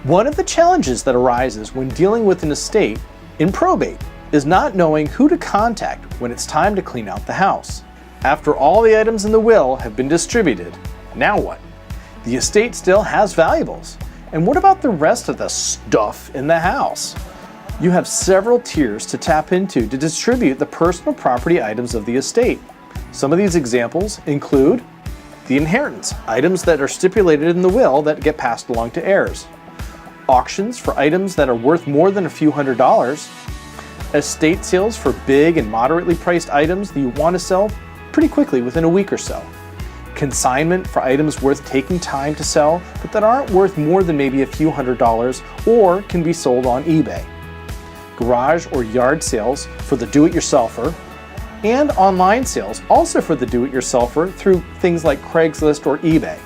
One of the challenges that arises when dealing with an estate in probate is not knowing who to contact when it's time to clean out the house. After all the items in the will have been distributed, now what? The estate still has valuables. And what about the rest of the stuff in the house? You have several tiers to tap into to distribute the personal property items of the estate. Some of these examples include the inheritance, items that are stipulated in the will that get passed along to heirs. Auctions for items that are worth more than a few $100s. Estate sales for big and moderately priced items that you want to sell pretty quickly within a week or so. Consignment for items worth taking time to sell but that aren't worth more than maybe a few $100s or can be sold on eBay. Garage or yard sales for the do-it-yourselfer, and online sales also for the do-it-yourselfer through things like Craigslist or eBay.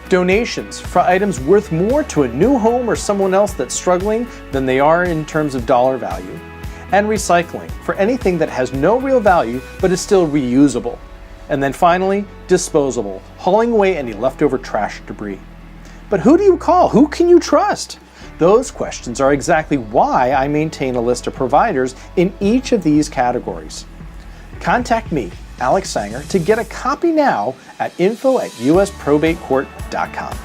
Donations for items worth more to a new home or someone else that's struggling than they are in terms of dollar value. And recycling for anything that has no real value but is still reusable. And then finally, disposable, hauling away any leftover trash debris. But who do you call? Who can you trust? Those questions are exactly why I maintain a list of providers in each of these categories. Contact me, Alex Saenger, to get a copy now at info@usprobatecourt.com.